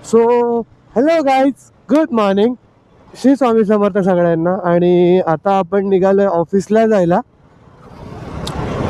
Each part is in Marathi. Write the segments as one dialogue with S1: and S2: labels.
S1: So hello guys, good morning. Shri Swami Samarth सगळ्यांना. आणि आता आपण निघालोय ऑफिसला जायला.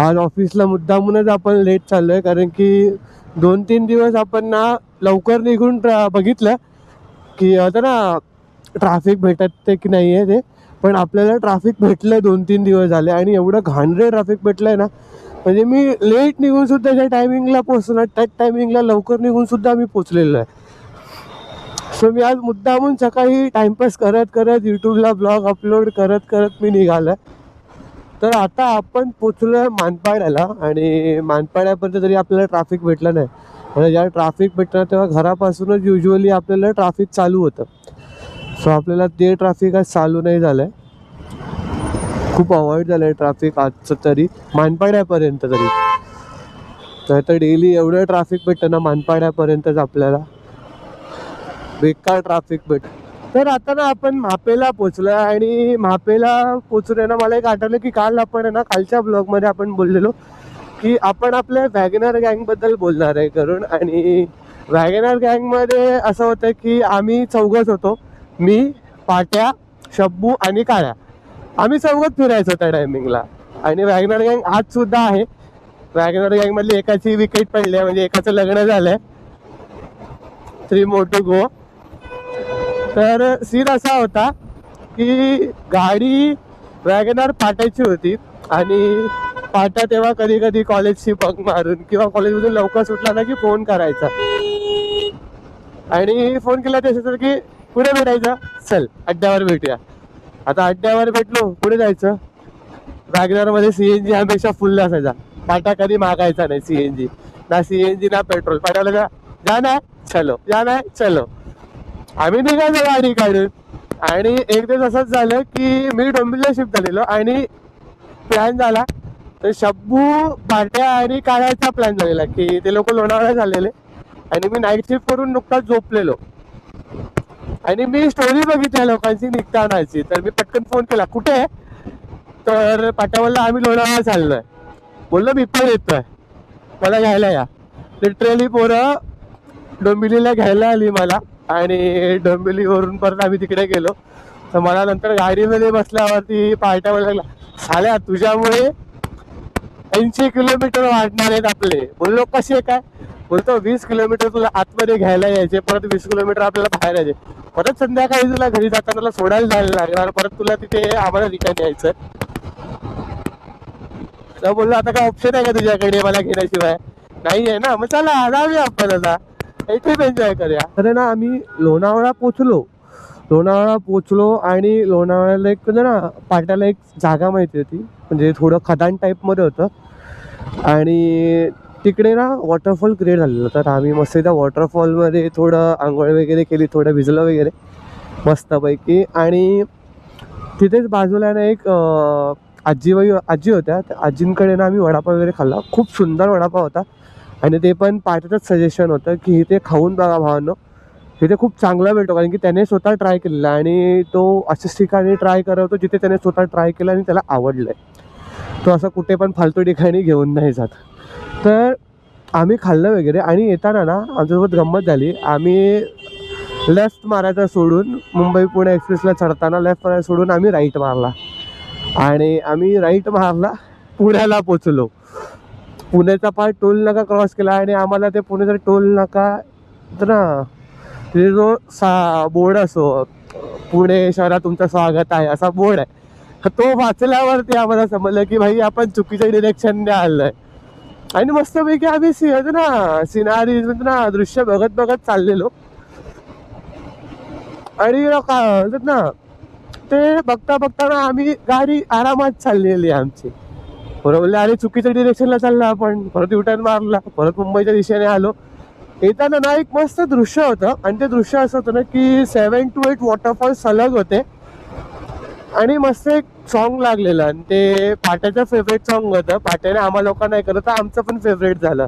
S1: आज ऑफिसला मुद्दामूनच आपण लेट चाललोय, कारण की 2-3 दिवस आपण ना लवकर निघून बघितलं की आता ना ट्रॅफिक भेटत ते की नाही आहे ते. पण आपल्याला ट्रॅफिक भेटलं 2-3 दिवस झाले, आणि एवढं घाणरे ट्रॅफिक भेटलंय ना, म्हणजे मी लेट निघून सुद्धा ज्या टायमिंगला पोहोचणार त्याच टायमिंगला लवकर निघून सुद्धा मी पोचलेलो आहे. सो मी आज मुद्दामून सकाळी टाइमपास करत करत यूट्यूबला ब्लॉग अपलोड करत करत मी निघालो. तर आता आपण पोचलो मानपाड्याला, आणि मानपाड्यापर्यंत तरी आपल्याला ट्रॅफिक भेटलं नाही. म्हणजे जेव्हा ट्रॅफिक भेटणार तेव्हा घरापासूनच युजली आपल्याला ट्रॅफिक चालू होतं. सो आपल्याला ते ट्रॅफिक आज चालू नाही झालं आहे. खूप अवॉइड झालं आहे ट्रॅफिक आजचं तरी मानपाड्यापर्यंत तरी. नाही तर डेली एवढं ट्रॅफिक भेटतं ना मानपाड्यापर्यंतच आपल्याला, बेकार ट्रॅफिक भेट. तर आता ना आपण म्हापेला पोचलो, आणि म्हापेला पोचून ना मला एक आठवलं की काल आपण आहे ना कालच्या ब्लॉगमध्ये आपण बोललेलो की आपण आपल्या वॅगनर गँगबद्दल बोलणार आहे करून. आणि वॅगनर गँगमध्ये असं होतं की आम्ही चौघच होतो, मी, पाट्या, शब्बू आणि काळ्या. आम्ही चौघच फिरायचो त्या टायमिंगला. आणि वॅगनर गँग आज सुद्धा आहे. वॅगनर गँगमधली एकाची विकेट पडली आहे, म्हणजे एकाचं लग्न झालंय. 3 more to go. तर सीन असा होता की गाडी वॅगनर पाट्याची होती, आणि पाट्या तेव्हा कधी कधी कॉलेजची बंक मारून किंवा कॉलेजमधून लवकर सुटला ना की फोन करायचा. आणि फोन केला त्याच्यावर की पुढे भेटायचं, चल अड्ड्यावर भेटूया. आता अड्ड्यावर भेटलो, पुढे जायचं. वॅगनरमध्ये CNG हमेशा फुल असायचा. पाटा कधी मागायचा नाही CNG, ना CNG ना पेट्रोल. पाट्याला जाना है चलो, जाना है चलो. आम्ही निघालो गाडी काढून. आणि एक दिवस असंच झालं की मी डोंबिवलीला शिफ्ट झालेलो, आणि प्लॅन झाला तर शब्बू, पाट्या आणि काळ्याचा प्लॅन झालेला की ते लोक लोणावळा झालेले, आणि मी नाईट शिफ्ट करून नुकताच झोपलेलो. आणि मी स्टोरी बघितल्या लोकांची निघतानाची, तर मी पटकन फोन केला, कुठे आहे? तर पाट्या बोलला आम्ही लोणावळा चाललोय. बोललो मी पण येतोय, मला घ्यायला या. लिटरली पोरं डोंबिवलीला घ्यायला आली मला, आणि डोंबिवलीवरून परत आम्ही तिकडे गेलो. तर मला नंतर गाडीमध्ये बसल्यावरती पार्ट्या बोलायला, साल्या तुझ्यामुळे 80 किलोमीटर वाढणार आहेत आपले. बोललो कसे काय? बोलतो 20 किलोमीटर तुला आतमध्ये घ्यायला यायचे, परत 20 किलोमीटर आपल्याला बाहेर यायचे, परत संध्याकाळी तुला घरी जाताना तुला सोडायला जायला लागणार, परत तुला तिथे आम्हाला रिटर्न यायचं. तर बोललो आता काय ऑप्शन आहे का तुझ्याकडे मला घेण्याशिवाय? नाही आहे ना, मग चला जाऊया आपण आता ट्रिप एन्जॉय करूया. तर ना आम्ही लोणावळा पोचलो, आणि लोणावळ्याला एक म्हणजे ना पाट्याला एक जागा माहिती होती, म्हणजे थोडं खदान टाईपमध्ये होतं. आणि तिकडे ना वॉटरफॉल क्रिएट झालेलं. तर आम्ही मस्त त्या वॉटरफॉलमध्ये थोडं आंघोळ वगैरे केली, थोडं भिजलं वगैरे मस्तपैकी. आणि तिथेच बाजूला ना एक आजी होत्या. त्या आजींकडे ना आम्ही वडापाव वगैरे खाल्ला. खूप सुंदर वडापाव होता, आणि ते पण पाट्याचंच सजेशन होतं की इथे खाऊन बघा भावांनो, इथे खूप चांगला भेटतो. कारण की त्याने स्वतः ट्राय केलेला, आणि तो अशाच ठिकाणी ट्राय करवतो जिथे त्याने स्वतः ट्राय केलं आणि त्याला आवडलं आहे. तो असं कुठे पण फालतू ठिकाणी घेऊन नाही जात. तर आम्ही खाल्लं वगैरे, आणि येताना ना आमच्यासोबत गंमत झाली. आम्ही लेफ्ट मारायचा सोडून, मुंबई पुणे एक्सप्रेसला चढताना लेफ्ट मारायचा सोडून आम्ही राईट मारला. आणि आम्ही राईट मारला, पुण्याला पोचलो. पुण्याचा पार टोल नाका क्रॉस केला, आणि आम्हाला ते पुण्याचा टोल नाका तर ना तिथे जो बोर्ड असो, पुणे शहरात तुमचं स्वागत आहे असा बोर्ड आहे, तो वाचल्यावरती आम्हाला समजलं की भाई आपण चुकीच्या डिरेक्शनने आलोय. आणि मस्तपैकी आम्ही सिनारी ना दृश्य बघत बघत चाललेलो. आणि काय म्हणतात ना, ते बघता बघताना आम्ही गाडी आरामात चाललेली आमची. बरोबर, अरे चुकीच्या डिरेक्शनला चालला आपण, परत युटर्न मारला, परत मुंबईच्या दिशेने आलो. येताना ना एक मस्त दृश्य होतं, आणि ते दृश्य असं होतं ना की 7 to 8 वॉटरफॉल सलग होते, आणि मस्त एक सॉन्ग लागलेलं, आणि ते पाट्याचं फेवरेट सॉन्ग होतं. पाट्याने आम्हा लोकांना नाही करत, आमचं पण फेवरेट झालं.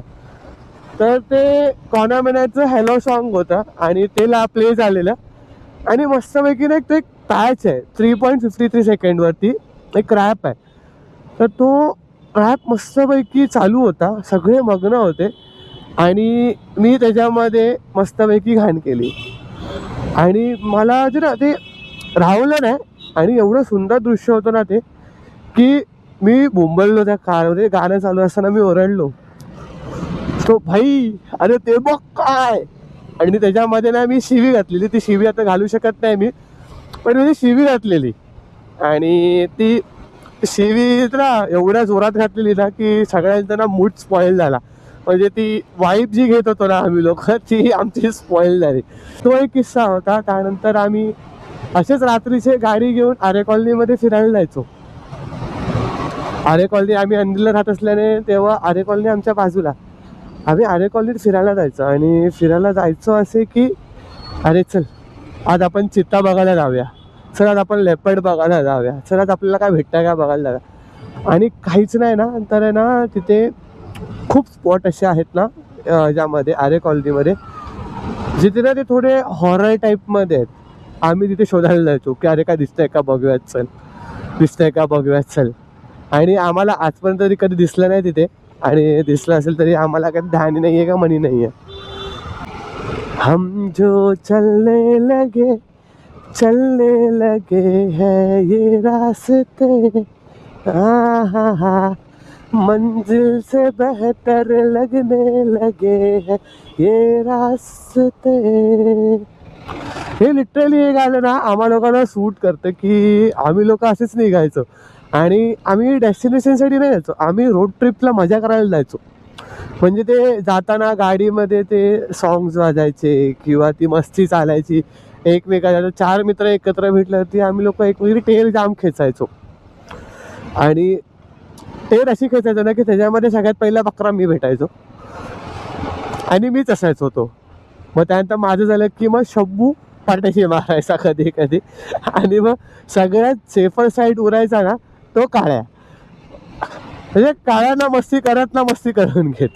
S1: तर ते कॉना मेनाचं हॅलो सॉन्ग होतं, आणि ते प्ले झालेलं. आणि मस्तपैकी ना एक पॅच आहे 3.53 सेकंडवरती एक रॅप आहे. तर तो रॅप मस्तपैकी चालू होता, सगळे मग्न होते. आणि मी त्याच्यामध्ये मस्तपैकी घाण केली आणि मला जरा ते राहवलं नाही. आणि एवढं सुंदर दृश्य होतं ना ते, की मी बोंबललो त्या कारमध्ये. गाणं चालू असताना मी ओरडलो, तो भाई अरे ते बघ काय. आणि त्याच्यामध्ये ना मी शिवी घातलेली. ती शिवी आता घालू शकत नाही मी, पण मी शिवी घातलेली. आणि ती शिवी ना एवढ्या जोरात घातलेली ना की सगळ्यांचा ना मूड स्पॉईल झाला. म्हणजे ती वाईब जी घेत होतो ना आम्ही लोक, ती आमची स्पॉईल झाली. तो एक किस्सा होता. त्यानंतर आम्ही असेच रात्रीचे गाडी घेऊन आरे कॉलनीमध्ये फिरायला जायचो. आरे कॉलनी आम्ही अंधीला राहत असल्याने तेव्हा आरे कॉलनी आमच्या बाजूला. आम्ही आरे कॉलनीत फिरायला जायचो आणि फिरायला जायचो असे की अरे चल आज आपण चित्ता बघायला जाऊया, चल आज आपण लेपर्ड बघायला जाऊया, चल आज आपल्याला काय भेटतं का बघायला जाऊया. आणि काहीच नाही ना, नंतर आहे ना तिथे खूप स्पॉट असे आहेत ना ज्यामध्ये आरे कॉलनीमध्ये जिथे ना ते थोडे हॉरर टाईपमध्ये आहेत. आम्ही तिथे शोधायला जायचो की अरे काय दिसतंय का बघूयात चल, दिसतंय का बघूयात चल. आणि आम्हाला आजपर्यंत तरी कधी दिसलं नाही तिथे. आणि दिसलं असेल तरी आम्हाला काही ध्यानी नाही आहे का मनी नाही आहे. हम जो चलने लगे है ये रास्ते, हा मंजिल से बेहतर लगने लगे है ये रास्ते. हे लिटरली हे गाणं ना आम्हा लोकांना सूट करतं की आम्ही लोक असेच निघायचो. आणि आम्ही डेस्टिनेशनसाठी नाही जायचो, आम्ही रोड ट्रिपला मजा करायला जायचो. म्हणजे ते जाताना गाडीमध्ये ते सॉंग्स वाजायचे किंवा ती मस्ती चालायची एकमेकाच्या. 4 मित्र एकत्र भेटल्यावरती आम्ही लोक एकमेकांची टेर जाम खेचायचो. आणि टेर अशी खेचायचो ना की त्याच्यामध्ये सगळ्यात पहिला बकरा मी भेटायचो आणि मीच असायचो तो. मग त्यानंतर माझं झालं की मग शब्बू पाट्याशी मारायचा कधी कधी. आणि मग सगळ्यात सेफर साईड उरायचा ना तो काळ्या. म्हणजे काळ्यांना मस्ती करत ना मस्ती करून घेत.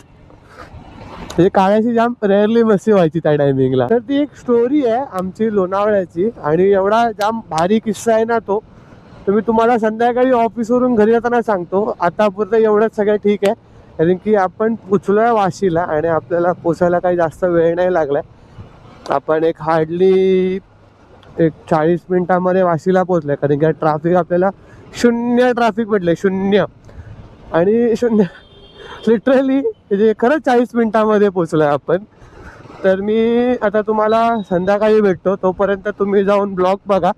S1: म्हणजे काळ्याची जाम रेअरली मस्ती व्हायची त्या टायमिंगला. तर ती एक स्टोरी आहे आमची लोणावळ्याची. आणि एवढा जाम भारी किस्सा आहे ना तो मी तुम्हाला संध्याकाळी ऑफिसवरून घरी जाताना सांगतो. आतापुरतं एवढंच सगळं ठीक आहे, कारण की आपण पोचलो आहे वाशीला आणि आपल्याला पोचायला काही जास्त वेळ नाही लागला. आपण एक हार्डली 40 मिनिटामध्ये वाशीला पोचलो आहे, कारण की ट्रॅफिक आपल्याला 0 ट्रॅफिक भेटलं, 0. आणि 0 लिटरली म्हणजे खरंच 40 मिनिटामध्ये पोचलो आहे आपण. तर मी आता तुम्हाला संध्याकाळी भेटतो. तोपर्यंत तुम्ही जाऊन ब्लॉग बघा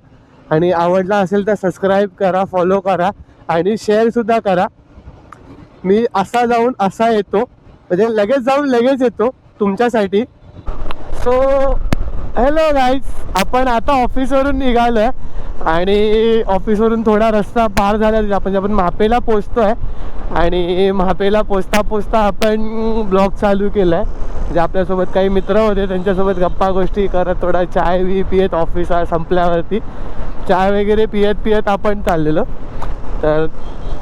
S1: आणि आवडला असेल तर सबस्क्राईब करा, फॉलो करा आणि शेअरसुद्धा करा. मी असा जाऊन असा येतो, म्हणजे लगेच जाऊन लगेच येतो तुमच्यासाठी. सो हॅलो गाईज, आपण आता ऑफिसवरून निघालो आहे आणि ऑफिसवरून थोडा रस्ता पार झाला आपण म्हापेला पोचतो आहे. आणि म्हापेला पोचता आपण ब्लॉग चालू केला आहे. म्हणजे आपल्यासोबत काही मित्र होते, त्यांच्यासोबत गप्पा गोष्टी करत थोडा चाय पियत ऑफिस संपल्यावरती चाय वगैरे पियत आपण चाललेलो. तर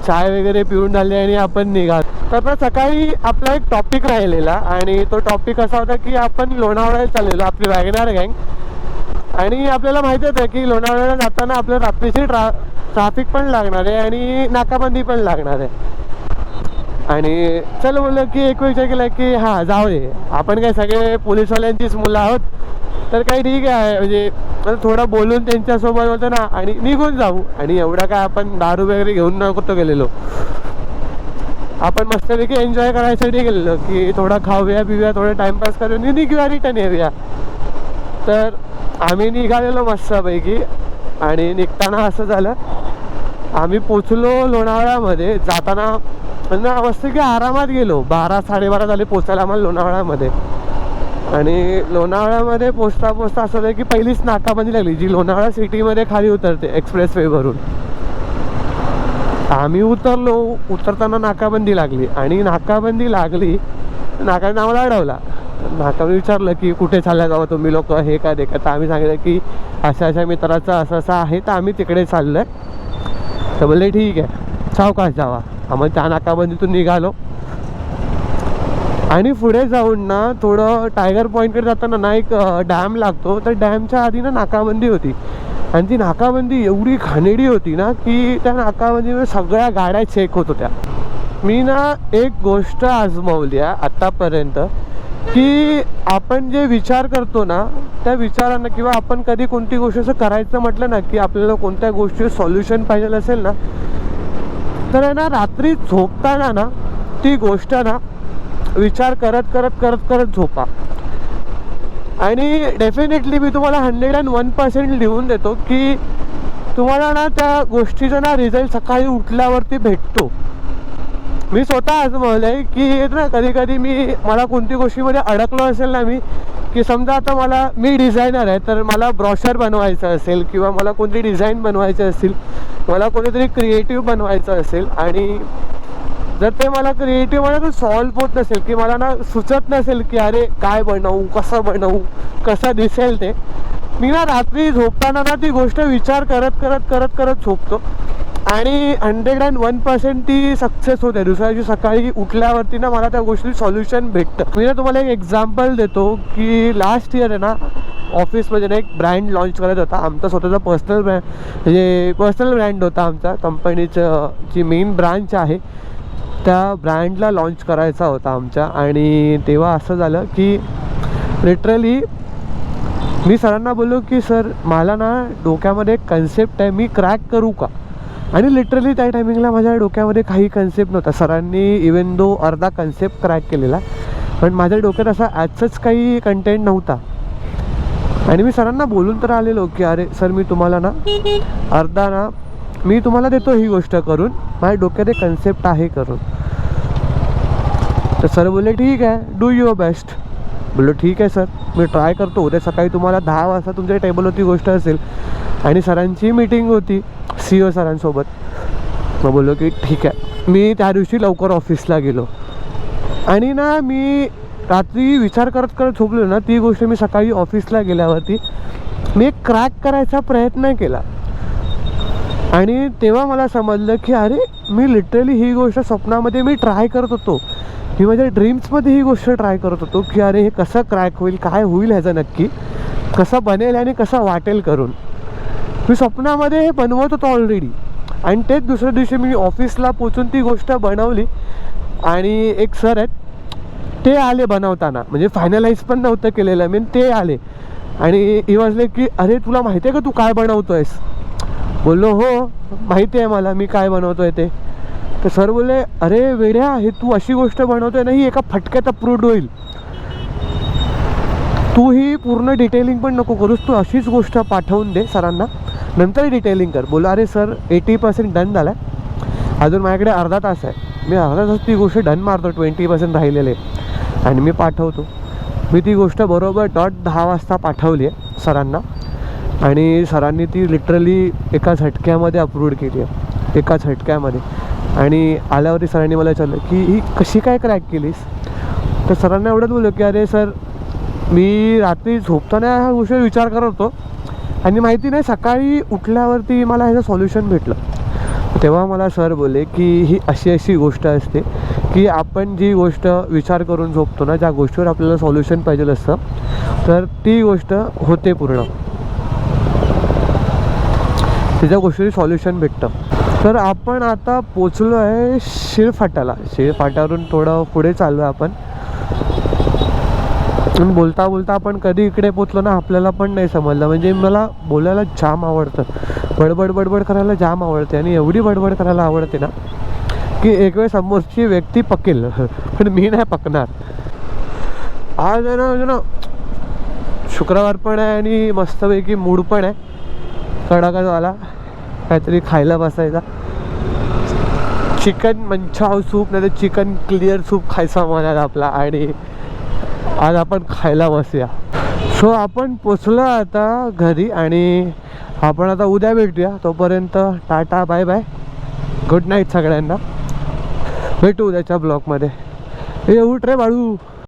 S1: चाय वगैरे पिऊन झाले आणि आपण निघालो. तर सकाळी आपला एक टॉपिक राहिलेला आणि तो टॉपिक असा होता की आपण लोणावळ्याला चाललेलो, आपली वॅगनार गँग. आणि आपल्याला माहिती होतं की लोणावळ्याला जाताना आपल्याला रात्रीची ट्रॅफिक पण लागणार आहे आणि नाकाबंदी पण लागणार आहे. आणि चल बोललं की एक विचार केला की हां जाऊ दे, आपण काय सगळे पोलीसवाल्यांचीच मुलं आहोत, तर काही ठीक आहे. म्हणजे थोडं बोलून त्यांच्यासोबत होतं ना आणि निघून जाऊ. आणि एवढा काय आपण दारू वगैरे घेऊन नव्हतो गेलेलो, आपण मस्तपैकी एन्जॉय करायसाठी गेलेलो की थोडा खाऊया पिऊया, थोडं टाईमपास करून निघूया, रिटर्न येऊया. तर आम्ही निघालेलो मस्तपैकी. आणि निघताना असं झालं, आम्ही पोचलो लोणावळ्यामध्ये. जाताना मस्त की आरामात गेलो, 12-12:30 झाले पोचायला आम्हाला लोणावळ्यामध्ये. आणि लोणावळ्यामध्ये पोचता असं झालं की पहिलीच नाकाबंदी लागली, जी लोणावळा सिटीमध्ये खाली उतरते एक्सप्रेसवेवरून. आम्ही उतरताना नाकाबंदी लागली. आणि नाकाबंदी आम्हाला अडवला. नाकाबंदी विचारलं की कुठे चालल्या जावं तुम्ही लोक, हे काय देखा. तर आम्ही सांगितलं की अशा मित्राचं असं आहे, तर आम्ही तिकडे चाललो आहे. तर बोलले ठीक आहे सावकाश जावा. आम्ही त्या नाकाबंदीतून निघालो. आणि पुढे जाऊन ना थोडं टायगर पॉईंटकडे जाताना ना एक डॅम लागतो. तर डॅमच्या आधी ना नाकाबंदी होती. आणि ती नाकाबंदी एवढी घाणेरडी होती ना की त्या नाकाबंदीमध्ये सगळ्या गाड्या चेक होत होत्या. मी ना एक गोष्ट आजमावली आहे आत्तापर्यंत की आपण जे विचार करतो ना त्या विचारांना, किंवा आपण कधी कोणती गोष्ट असं करायचं म्हटलं ना की आपल्याला कोणत्या गोष्टी सोल्युशन पाहिजे असेल ना, तर आहे ना रात्री झोपताना ना ती गोष्ट ना विचार करत करत करत करत झोपा. आणि डेफिनेटली मी तुम्हाला 101% लिहून देतो की तुम्हाला ना त्या गोष्टीचा ना रिझल्ट सकाळी उठल्यावरती भेटतो. मी स्वतः आजमावलं आहे की ना कधी कधी मला कोणती गोष्टीमध्ये अडकलो असेल ना मी, की समजा आता मी डिझायनर आहे, तर मला ब्रॉशर बनवायचं असेल किंवा मला कोणती डिझाईन बनवायचं असेल, मला कोणीतरी क्रिएटिव्ह बनवायचं असेल, आणि जर ते मला क्रिएटिव्ह मला सॉल्व्ह होत नसेल, की मला ना सुचत नसेल की अरे काय बनवू, कसं दिसेल ते, मी ना रात्री झोपताना ना ती गोष्ट विचार करत करत करत करत झोपतो आणि 101% ती सक्सेस होते. दुसऱ्या दिवशी सकाळी उठल्यावरती ना मला त्या गोष्टी सॉल्युशन भेटतं. मी ना तुम्हाला एक एक्झाम्पल देतो की लास्ट इयर आहे ना ऑफिसमध्ये ना एक ब्रँड लॉन्च करत होता. आमचा स्वतःचा पर्सनल ब्रँड होता. आमचा कंपनीचं जी मेन ब्रांच आहे त्या ब्रँडला लॉन्च करायचा होता आमच्या. आणि तेव्हा असं झालं की लिटरली मी सरांना बोललो की सर मला ना डोक्यामध्ये एक कन्सेप्ट आहे, मी क्रॅक करू का? आणि लिटरली त्या टायमिंगला माझ्या डोक्यामध्ये काही कन्सेप्ट नव्हता. सरांनी इवन दो अर्धा कन्सेप्ट क्रॅक केलेला, पण माझ्या डोक्यात असा ॲजच काही कंटेंट नव्हता. आणि मी सरांना बोलून तर आलेलो की अरे सर मी तुम्हाला ना मी तुम्हाला देतो ही गोष्ट करून, माझ्या डोक्यात एक कन्सेप्ट आहे करून. तर सर बोलले ठीक आहे, डू युअर बेस्ट. बोललो ठीक आहे सर, मी ट्राय करतो. उद्या सकाळी तुम्हाला 10 वाजता तुमच्या टेबलवरती गोष्ट असेल. आणि सरांची मीटिंग होती CEO सरांसोबत. मग बोललो की ठीक आहे. मी त्या दिवशी लवकर ऑफिसला गेलो आणि ना मी रात्री विचार करत करत झोपलो ना, ती गोष्ट मी सकाळी ऑफिसला गेल्यावरती मी एक क्रॅक करायचा प्रयत्न केला. आणि तेव्हा मला समजलं की अरे मी लिटरली ही गोष्ट स्वप्नामध्ये मी ट्राय करत होतो, मी माझ्या ड्रीम्समध्ये ही गोष्ट ट्राय करत होतो की अरे हे कसं क्रॅक होईल, काय होईल ह्याचं नक्की, कसं बनेल आणि कसं वाटेल करून. मी स्वप्नामध्ये हे बनवत होतो ऑलरेडी. आणि तेच दुसऱ्या दिवशी मी ऑफिसला पोचून ती गोष्ट बनवली. आणि एक सर आहेत ते आले बनवताना, म्हणजे फायनलाइज पण नव्हतं केलेलं मी, ते आले आणि ही वाजले की अरे तुला माहिती आहे का तू काय बनवतो आहेस? बोललो हो माहिती आहे मला मी काय बनवतो आहे ते. तर सर बोलले अरे वेड्या, हे तू अशी गोष्ट बनवतोय ना ही एका फटक्यात अप्रूव्ड होईल, तू ही पूर्ण डिटेलिंग पण नको करूस, तू अशीच गोष्ट पाठवून दे सरांना, नंतर डिटेलिंग कर. बोला अरे सर 80% डन झालं आहे, अजून माझ्याकडे अर्धा तास आहे, मी अर्धा तास ती गोष्ट डन मारतो, 20% राहिलेले आणि मी पाठवतो. मी ती गोष्ट बरोबर डॉट 10 वाजता पाठवली आहे सरांना. आणि सरांनी ती लिटरली एका झटक्यामध्ये अप्रूव्ड केली आहे, एका झटक्यामध्ये. आणि आल्यावरती सरांनी मला विचारलं की ही कशी काय क्रॅक केलीस? तर सरांना एवढंच बोललो की अरे सर मी रात्री झोपताना ह्या गोष्टीवर विचार करत होतो आणि माहिती नाही सकाळी उठल्यावरती मला ह्याचं सॉल्युशन भेटलं. तेव्हा मला सर बोलले की ही अशी गोष्ट असते की आपण जी गोष्ट विचार करून झोपतो ना, ज्या गोष्टीवर आपल्याला सॉल्युशन पाहिजे असतं, तर ती गोष्ट होते पूर्ण, त्याच्या गोष्टीवर सॉल्युशन भेटतं. तर आपण आता पोचलो आहे शिळफाट्याला. शिळफाट्यावरून थोडं पुढे चाललो आहे आपण. बोलता बोलता आपण कधी इकडे पोचलो ना आपल्याला पण नाही समजलं. म्हणजे मला बोलायला जाम आवडतं, बडबड करायला जाम आवडते. आणि एवढी बडबड करायला आवडते ना की एक वेळ समोरची व्यक्ती पकेल पण मी नाही पकणार. आज आहे ना शुक्रवार पण आहे आणि मस्तपैकी मूड पण आहे कडाकावाला काहीतरी खायला बसायचा. चिकन मंचाव सूप नाही तर चिकन क्लिअर सूप खायचा म्हणाला आपला. आणि आज आपण खायला बसूया. सो आपण पोचलो आता घरी आणि आपण आता उद्या भेटूया. तोपर्यंत टाटा बाय बाय, गुड नाईट सगळ्यांना. भेटू उद्याच्या ब्लॉगमध्ये. हे उठ रे बाळू.